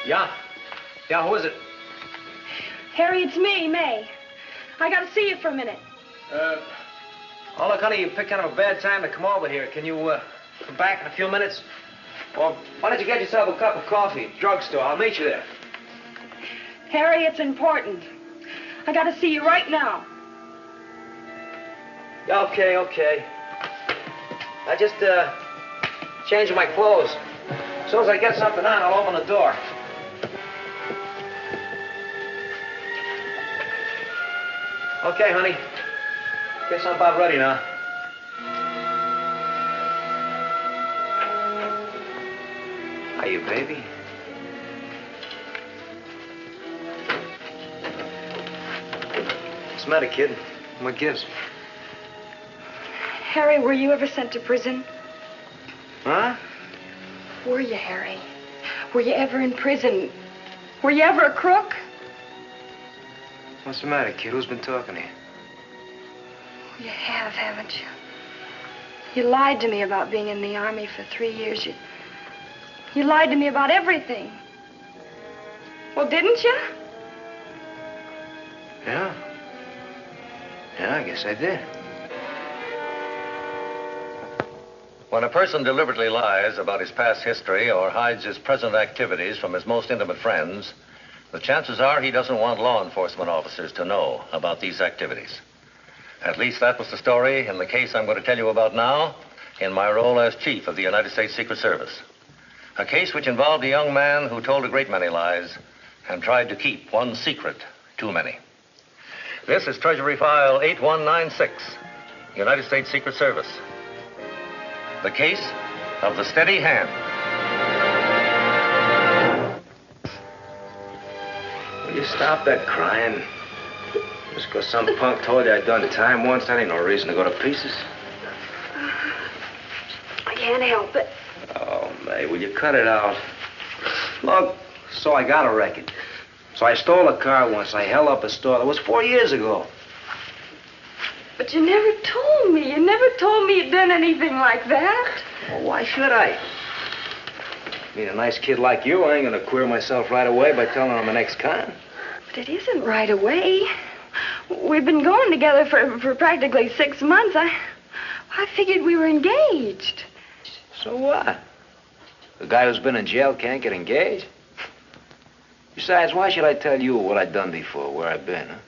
Yeah? Yeah, who is it? Harry, it's me, May. I gotta see you for a minute. Oh, look, honey, you picked kind of a bad time to come over here. Can you, come back in a few minutes? Or why don't you get yourself a cup of coffee? Drugstore. I'll meet you there. Harry, it's important. I gotta see you right now. Okay, okay. I just, changed my clothes. As soon as I get something on, I'll open the door. Okay, honey. Guess I'm about ready now. Hiya, baby. What's the matter, kid? What gives? Harry, were you ever sent to prison? Huh? Were you, Harry? Were you ever in prison? Were you ever a crook? What's the matter, kid? Who's been talking to you? You have, haven't you? You lied to me about being in the Army for 3 years. You lied to me about everything. Well, didn't you? Yeah. Yeah, I guess I did. When a person deliberately lies about his past history or hides his present activities from his most intimate friends, the chances are he doesn't want law enforcement officers to know about these activities. At least that was the story in the case I'm going to tell you about now in my role as Chief of the United States Secret Service. A case which involved a young man who told a great many lies and tried to keep one secret too many. This is Treasury File 8196, United States Secret Service. The case of the steady hand. Will you stop that crying? Just because some punk told you I'd done time once, that ain't no reason to go to pieces. I can't help it. Oh, May, will you cut it out? Look, so I got a record. So I stole a car once. I held up a store. That was 4 years ago. But you never told me. You never told me you'd done anything like that. Well, why should I? Being a nice kid like you, I ain't gonna queer myself right away by telling I'm an ex-con. But it isn't right away. We've been going together for practically 6 months. I figured we were engaged. So what? The guy who's been in jail can't get engaged? Besides, why should I tell you what I've done before, where I've been, huh?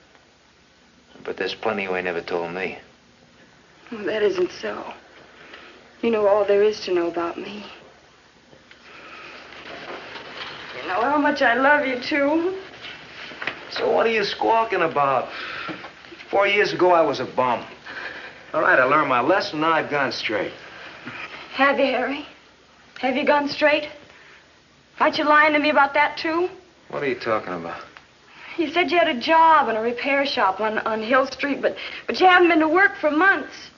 But there's plenty you ain't never told me. Well, that isn't so. You know all there is to know about me. You know how much I love you, too. So what are you squawking about? 4 years ago, I was a bum. All right, I learned my lesson, now I've gone straight. Have you, Harry? Have you gone straight? Aren't you lying to me about that, too? What are you talking about? You said you had a job in a repair shop on Hill Street, but you haven't been to work for months.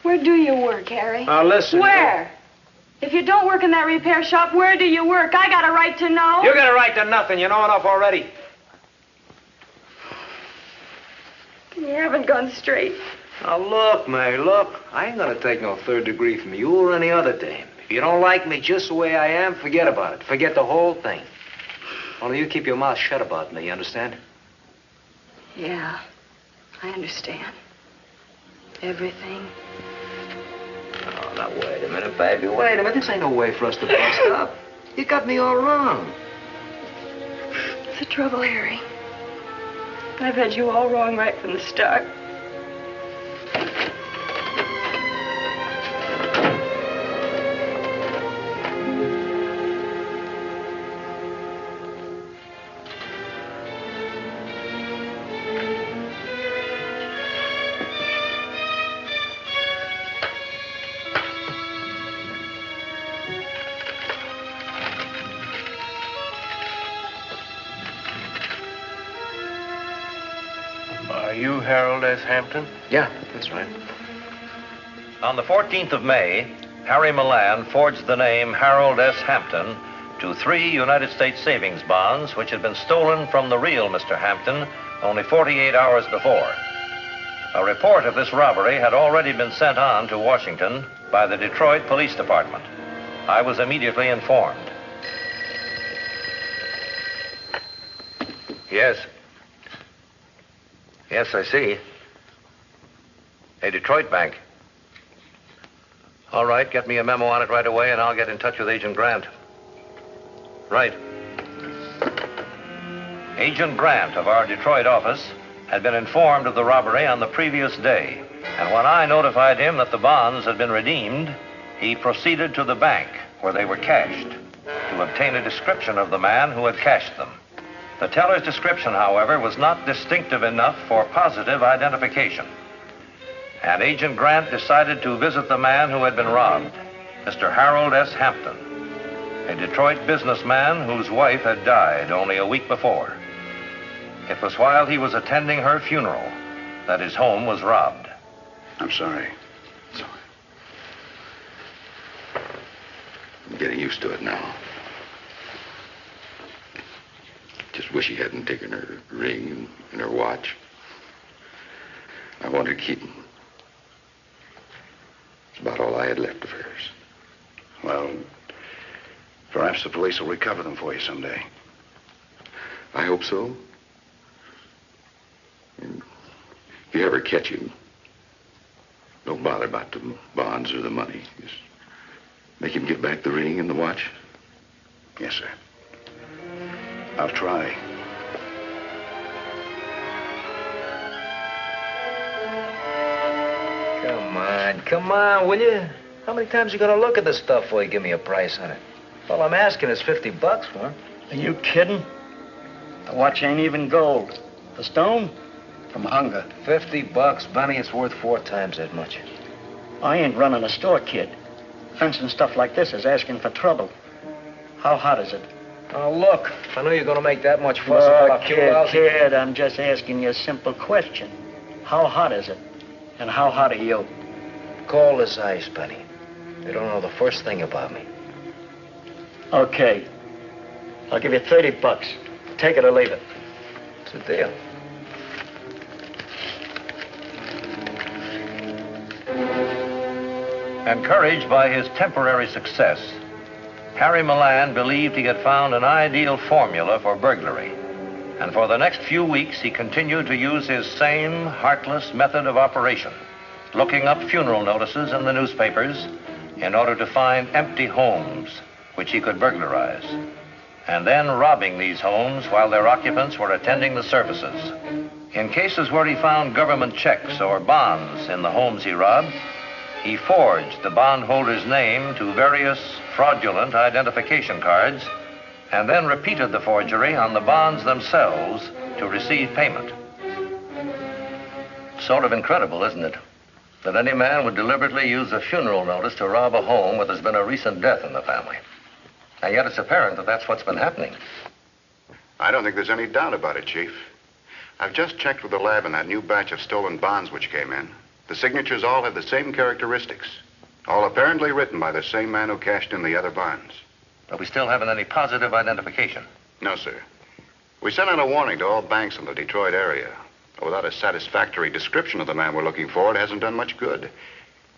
Where do you work, Harry? Now, listen. Where? If you don't work in that repair shop, where do you work? I got a right to know. You got a right to nothing. You know enough already. You haven't gone straight. Now, look, May, look. I ain't gonna take no third degree from you or any other dame. If you don't like me just the way I am, forget about it. Forget the whole thing. Only you keep your mouth shut about me, you understand? Yeah, I understand. Everything. Oh, now, wait a minute, baby. Wait a minute. This ain't no way for us to bust up. You got me all wrong. It's the trouble, Harry. I've had you all wrong right from the start. Are you Harold S. Hampton? Yeah, that's right. On the 14th of May, Harry Milan forged the name Harold S. Hampton to 3 United States savings bonds which had been stolen from the real Mr. Hampton only 48 hours before. A report of this robbery had already been sent on to Washington by the Detroit Police Department. I was immediately informed. Yes. Yes, I see. A Detroit bank. All right, get me a memo on it right away, and I'll get in touch with Agent Grant. Right. Agent Grant of our Detroit office had been informed of the robbery on the previous day. And when I notified him that the bonds had been redeemed, he proceeded to the bank where they were cashed to obtain a description of the man who had cashed them. The teller's description, however, was not distinctive enough for positive identification. And Agent Grant decided to visit the man who had been robbed, Mr. Harold S. Hampton, a Detroit businessman whose wife had died only a week before. It was while he was attending her funeral that his home was robbed. I'm sorry. Sorry. I'm getting used to it now. Just wish he hadn't taken her ring and her watch. I wanted to keep them. It's about all I had left of hers. Well, perhaps the police will recover them for you someday. I hope so. And if you ever catch him, don't bother about the bonds or the money. Just make him give back the ring and the watch. Yes, sir. I'll try. Come on, will you? How many times you gonna look at this stuff before you give me a price on it? All I'm asking is $50 for it. Are you kidding? The watch ain't even gold. The stone? From hunger. $50, Benny, it's worth 4 times that much. I ain't running a store, kid. Fencing stuff like this is asking for trouble. How hot is it? Oh, look, if I knew you were gonna make that much fuss about a few lousy... Kid, I'm just asking you a simple question. How hot is it? And how hot are you? Cold as ice, Benny. They don't know the first thing about me. Okay. I'll give you $30. Take it or leave it. It's a deal. Encouraged by his temporary success, Harry Milan believed he had found an ideal formula for burglary. And for the next few weeks, he continued to use his same heartless method of operation, looking up funeral notices in the newspapers in order to find empty homes which he could burglarize, and then robbing these homes while their occupants were attending the services. In cases where he found government checks or bonds in the homes he robbed, he forged the bondholder's name to various fraudulent identification cards and then repeated the forgery on the bonds themselves to receive payment. Sort of incredible, isn't it? That any man would deliberately use a funeral notice to rob a home where there's been a recent death in the family. And yet it's apparent that that's what's been happening. I don't think there's any doubt about it, Chief. I've just checked with the lab on that new batch of stolen bonds which came in. The signatures all have the same characteristics. All apparently written by the same man who cashed in the other bonds. But we still haven't any positive identification. No, sir. We sent out a warning to all banks in the Detroit area. Without a satisfactory description of the man we're looking for, it hasn't done much good.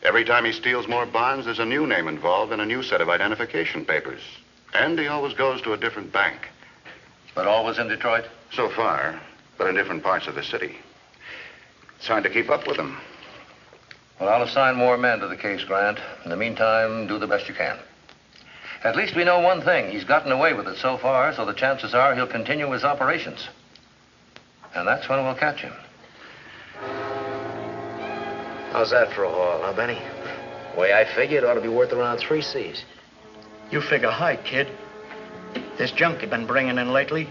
Every time he steals more bonds, there's a new name involved and a new set of identification papers. And he always goes to a different bank. But always in Detroit? So far, but in different parts of the city. It's hard to keep up with him. Well, I'll assign more men to the case, Grant. In the meantime, do the best you can. At least we know one thing. He's gotten away with it so far, so the chances are he'll continue his operations. And that's when we'll catch him. How's that for a haul, huh, Benny? The way I figure, it ought to be worth around 3 C's. You figure high, kid. This junk you've been bringing in lately,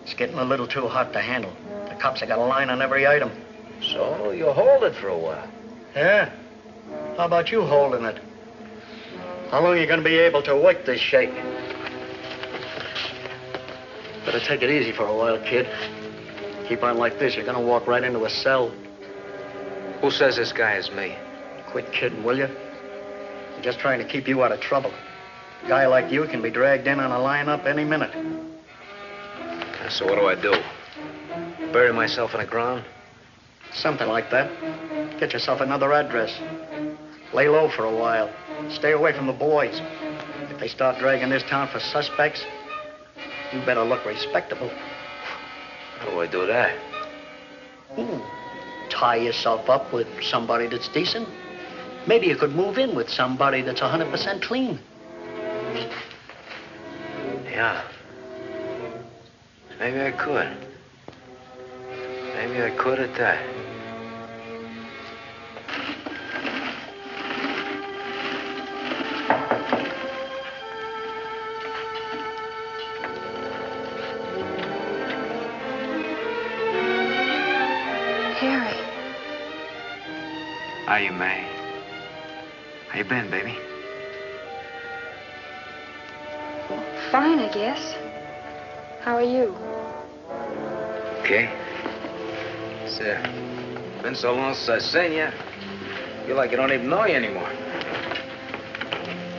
it's getting a little too hot to handle. The cops have got a line on every item. So you hold it for a while. Yeah? How about you holding it? How long are you going to be able to work this shake? Better take it easy for a while, kid. Keep on like this, you're going to walk right into a cell. Who says this guy is me? Quit kidding, will you? I'm just trying to keep you out of trouble. A guy like you can be dragged in on a lineup any minute. So what do? Bury myself in the ground? Something like that. Get yourself another address. Lay low for a while. Stay away from the boys. If they start dragging this town for suspects, you better look respectable. How do I do that? Ooh, tie yourself up with somebody that's decent. Maybe you could move in with somebody that's 100% clean. Yeah. Maybe I could. Maybe I could at that. Harry. How you, May? How you been, baby? Fine, I guess. How are you? Okay. It's been so long since I've seen you. I feel like I don't even know you anymore.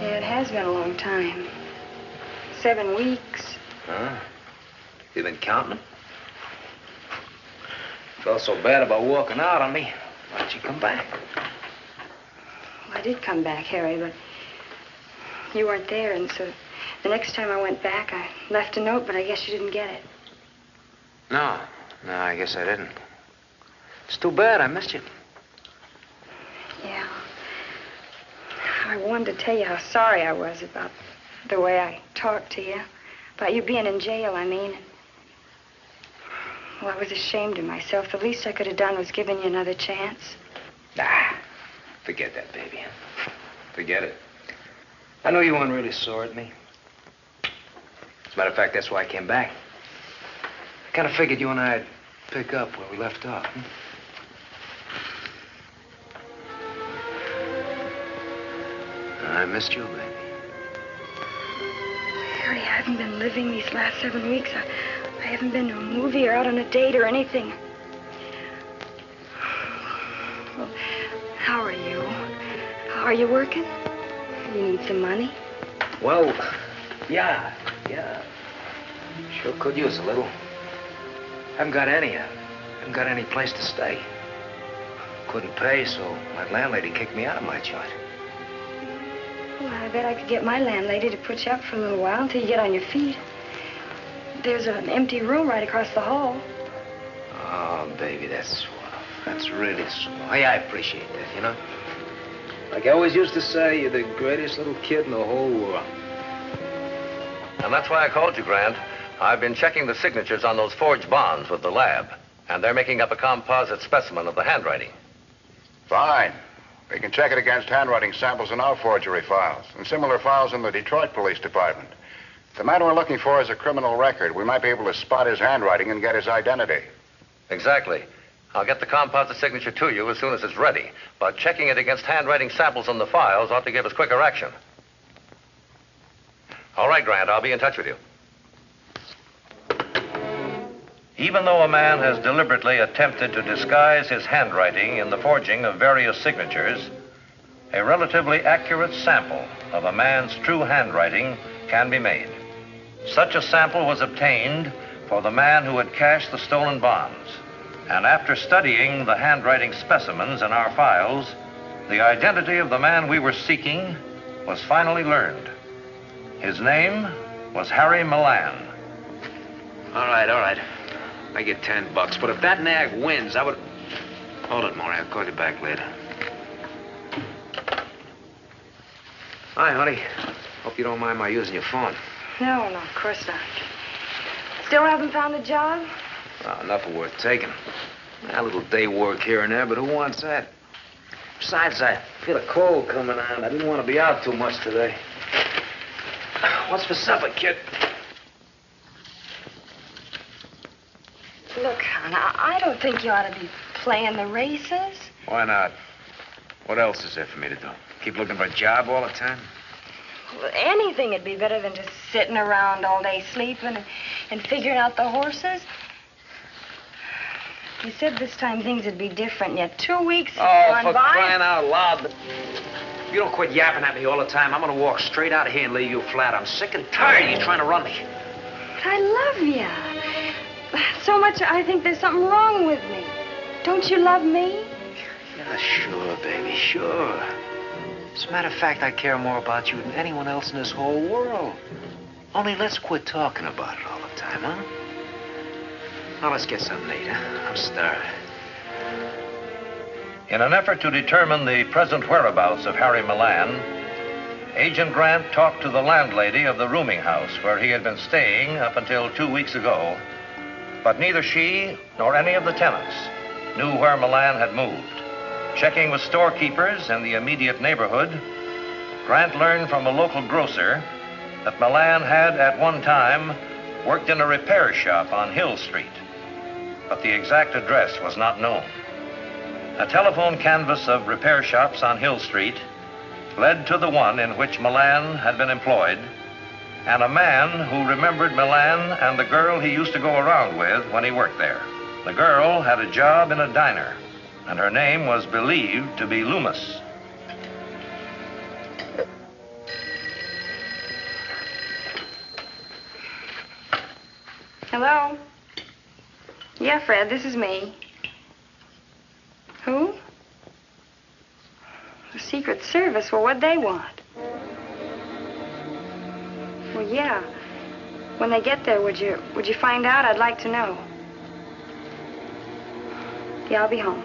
Yeah, it has been a long time. 7 weeks. Huh? You been counting them? Felt so bad about walking out on me. Why'd you come back? Well, I did come back, Harry, but you weren't there, and so the next time I went back, I left a note, but I guess you didn't get it. No, I guess I didn't. It's too bad. I missed you. Yeah. I wanted to tell you how sorry I was about the way I talked to you. About you being in jail, I mean. Well, I was ashamed of myself. The least I could have done was given you another chance. Ah, forget that, baby. Forget it. I know you weren't really sore at me. As a matter of fact, that's why I came back. I kind of figured you and I'd pick up where we left off. I missed you, baby. Harry, I haven't been living these last 7 weeks. I haven't been to a movie or out on a date or anything. Well, how are you? Are you working? You need some money? Well, yeah. Sure could use a little. Haven't got any place to stay. Couldn't pay, so my landlady kicked me out of my joint. Well, I bet I could get my landlady to put you up for a little while until you get on your feet. There's an empty room right across the hall. Oh, baby, that's swell. That's really swell. Hey, I appreciate that, you know? Like I always used to say, you're the greatest little kid in the whole world. And that's why I called you, Grant. I've been checking the signatures on those forged bonds with the lab, and they're making up a composite specimen of the handwriting. Fine. We can check it against handwriting samples in our forgery files and similar files in the Detroit Police Department. If the man we're looking for has a criminal record, we might be able to spot his handwriting and get his identity. Exactly. I'll get the composite signature to you as soon as it's ready, but checking it against handwriting samples in the files ought to give us quicker action. All right, Grant, I'll be in touch with you. Even though a man has deliberately attempted to disguise his handwriting in the forging of various signatures, a relatively accurate sample of a man's true handwriting can be made. Such a sample was obtained for the man who had cashed the stolen bonds. And after studying the handwriting specimens in our files, the identity of the man we were seeking was finally learned. His name was Harry Milan. All right. I get $10, but if that nag wins, I would... Hold it, Maury. I'll call you back later. Hi, honey. Hope you don't mind my using your phone. No, of course not. Still haven't found a job? Well, enough of worth taking. A little day work here and there, but who wants that? Besides, I feel a cold coming on. I didn't want to be out too much today. What's for supper, kid? Look, hon, I don't think you ought to be playing the races. Why not? What else is there for me to do? Keep looking for a job all the time? Well, anything would be better than just sitting around all day sleeping and figuring out the horses. You said this time things would be different, yet 2 weeks have gone for by. crying out loud. If you don't quit yapping at me all the time, I'm going to walk straight out of here and lay you flat. I'm sick and tired of you trying to run me. But I love you. So much I think there's something wrong with me. Don't you love me? Yeah, sure, baby, sure. As a matter of fact, I care more about you than anyone else in this whole world. Only let's quit talking about it all the time, huh? Now let's get something to eat, huh? I'm starving. In an effort to determine the present whereabouts of Harry Milan, Agent Grant talked to the landlady of the rooming house where he had been staying up until 2 weeks ago. But neither she nor any of the tenants knew where Milan had moved. Checking with storekeepers in the immediate neighborhood, Grant learned from a local grocer that Milan had at one time worked in a repair shop on Hill Street, but the exact address was not known. A telephone canvass of repair shops on Hill Street led to the one in which Milan had been employed, and a man who remembered Milan and the girl he used to go around with when he worked there. The girl had a job in a diner, and her name was believed to be Loomis. Hello? Yeah, Fred, this is me. Who? The Secret Service. Well, what'd they want? Well, yeah. When they get there, would you find out? I'd like to know. Yeah, I'll be home.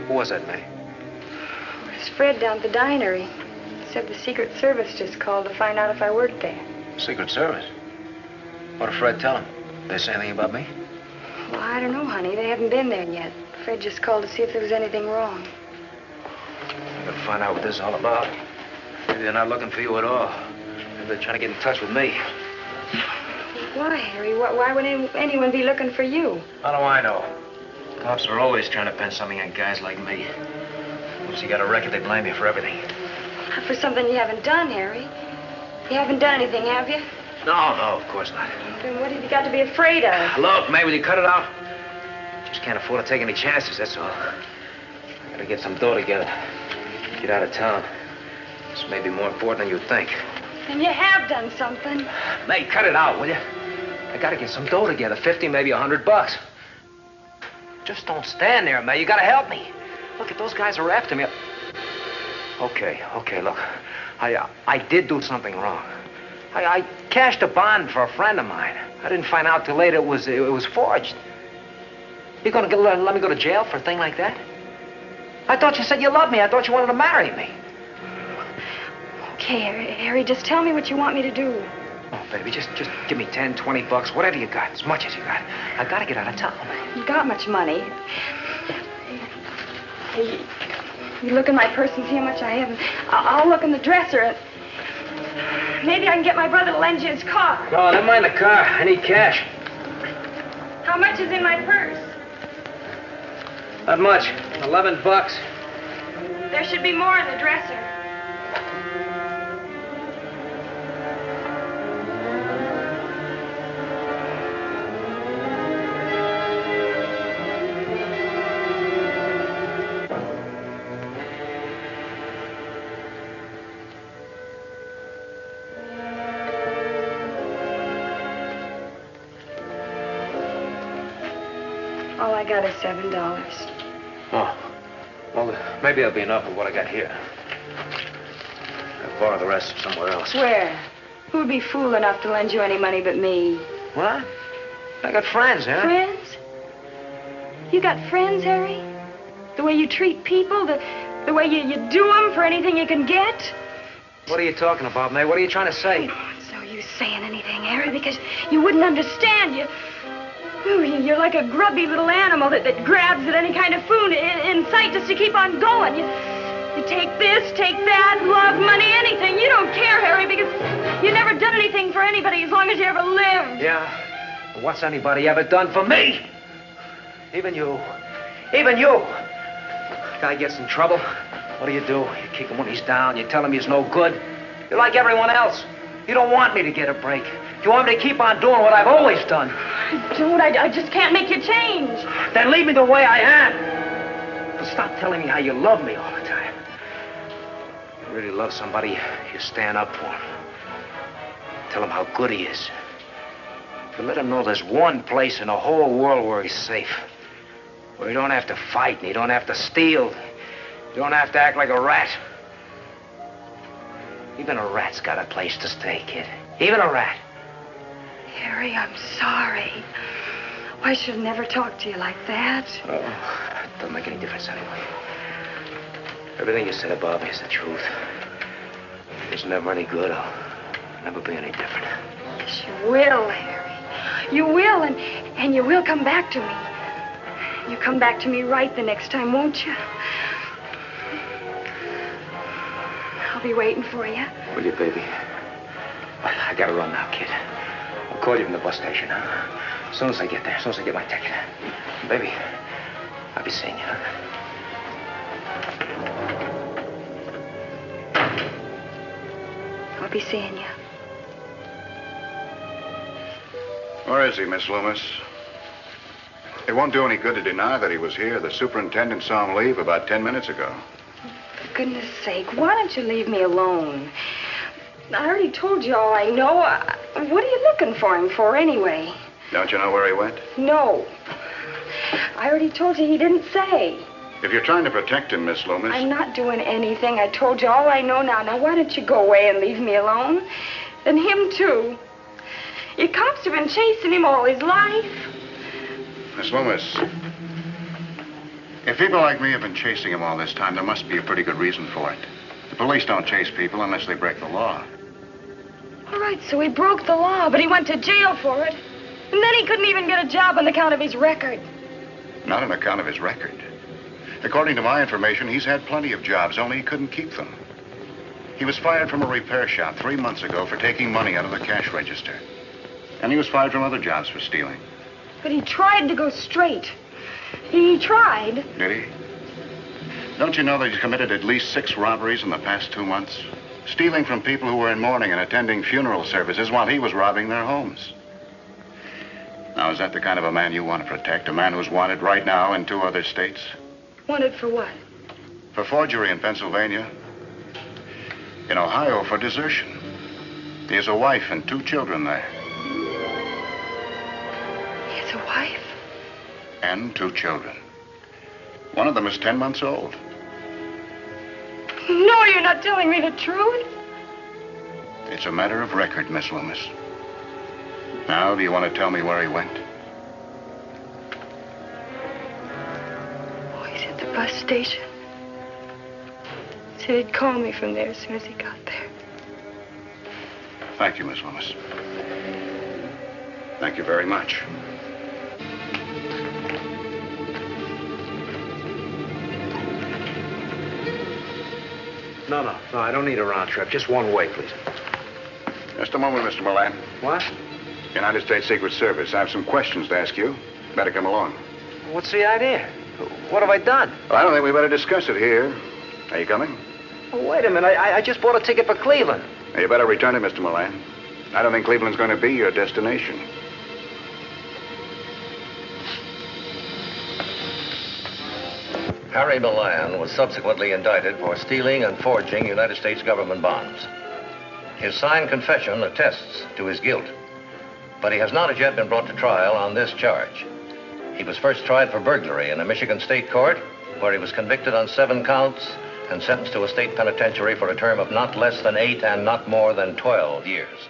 Who was that, May? It's Fred down at the diner. He said the Secret Service just called to find out if I worked there. Secret Service? What did Fred tell him? Did they say anything about me? Well, I don't know, honey. They haven't been there yet. Fred just called to see if there was anything wrong. I'm gonna find out what this is all about. Maybe they're not looking for you at all. Maybe they're trying to get in touch with me. Why, Harry? Why would anyone be looking for you? How do I know? Cops are always trying to pin something on guys like me. Once you got a record, they blame you for everything. Not for something you haven't done, Harry. You haven't done anything, have you? No, of course not. Then what have you got to be afraid of? Look, May, will you cut it out? Just can't afford to take any chances, that's all. I gotta get some dough together. Get out of town. This may be more important than you think. And you have done something. May, cut it out, will you? I gotta get some dough together, 50, maybe $100. Just don't stand there, May. You gotta help me. Look, if those guys are after me... Okay, look. I did do something wrong. I cashed a bond for a friend of mine. I didn't find out till later it was forged. You gonna let me go to jail for a thing like that? I thought you said you loved me. I thought you wanted to marry me. Okay, Harry, just tell me what you want me to do. Oh, baby, just give me 10, 20 bucks, whatever you got, as much as you got. I gotta get out of town. You got much money. Hey, you look in my purse and see how much I have. I'll look in the dresser and maybe I can get my brother to lend you his car. No, never mind the car. I need cash. How much is in my purse? Not much. 11 bucks. There should be more in the dresser. All I got is $7. Oh. Well, maybe that'll be enough with what I got here. I'll borrow the rest somewhere else. Where? Who'd be fool enough to lend you any money but me? What? I got friends, huh? Friends? You got friends, Harry? The way you treat people? The way you do them for anything you can get? What are you talking about, May? What are you trying to say? Oh, it's no use saying anything, Harry, because you wouldn't understand. You're like a grubby little animal that grabs at any kind of food in sight just to keep on going. You take this, take that, love, money, anything. You don't care, Harry, because you never done anything for anybody as long as you ever lived. Yeah? But what's anybody ever done for me? Even you. Even you. Guy gets in trouble. What do? You kick him when he's down. You tell him he's no good. You're like everyone else. You don't want me to get a break. You want me to keep on doing what I've always done. I don't. I just can't make you change. Then leave me the way I am. But stop telling me how you love me all the time. If you really love somebody, you stand up for him. Tell him how good he is. You let him know there's one place in the whole world where he's safe. Where you don't have to fight and you don't have to steal. You don't have to act like a rat. Even a rat's got a place to stay, kid. Even a rat. Harry, I'm sorry. I should have never talked to you like that. Oh, it doesn't make any difference anyway. Everything you said above me is the truth. It's never any good. I'll never be any different. Yes, you will, Harry. You will, and you will come back to me. You come back to me right the next time, won't you? I'll be waiting for you. Will you, baby? I gotta run now, kid. I'll call you from the bus station, huh? As soon as I get there, as soon as I get my ticket. Baby, I'll be seeing you, huh? I'll be seeing you. Where is he, Miss Loomis? It won't do any good to deny that he was here. The superintendent saw him leave about 10 minutes ago. For goodness sake, why don't you leave me alone? I already told you all I know. What are you looking for him for anyway? Don't you know where he went? No. I already told you he didn't say. If you're trying to protect him, Miss Loomis... I'm not doing anything. I told you all I know now. Now, why don't you go away and leave me alone? And him, too. You cops have been chasing him all his life. Miss Loomis, if people like me have been chasing him all this time, there must be a pretty good reason for it. The police don't chase people unless they break the law. All right, so he broke the law, but he went to jail for it. And then he couldn't even get a job on account of his record. Not on account of his record. According to my information, he's had plenty of jobs, only he couldn't keep them. He was fired from a repair shop 3 months ago for taking money out of the cash register. And he was fired from other jobs for stealing. But he tried to go straight. He tried. Did he? Don't you know that he's committed at least 6 robberies in the past 2 months? Stealing from people who were in mourning and attending funeral services while he was robbing their homes. Now, is that the kind of a man you want to protect? A man who's wanted right now in 2 other states? Wanted for what? For forgery in Pennsylvania. In Ohio for desertion. He has a wife and 2 children there. He has a wife? And 2 children. One of them is 10 months old. No, you're not telling me the truth. It's a matter of record, Miss Loomis. Now, do you want to tell me where he went? Oh, he's at the bus station. He said he'd call me from there as soon as he got there. Thank you, Miss Loomis. Thank you very much. No, I don't need a round trip. Just one way, please. Just a moment, Mr. Milan. What? United States Secret Service. I have some questions to ask you. Better come along. What's the idea? What have I done? Well, I don't think we better discuss it here. Are you coming? Oh, wait a minute. I just bought a ticket for Cleveland. Now, you better return it, Mr. Milan. I don't think Cleveland's going to be your destination. Harry Milan was subsequently indicted for stealing and forging United States government bonds. His signed confession attests to his guilt, but he has not as yet been brought to trial on this charge. He was first tried for burglary in a Michigan state court, where he was convicted on 7 counts and sentenced to a state penitentiary for a term of not less than 8 and not more than 12 years.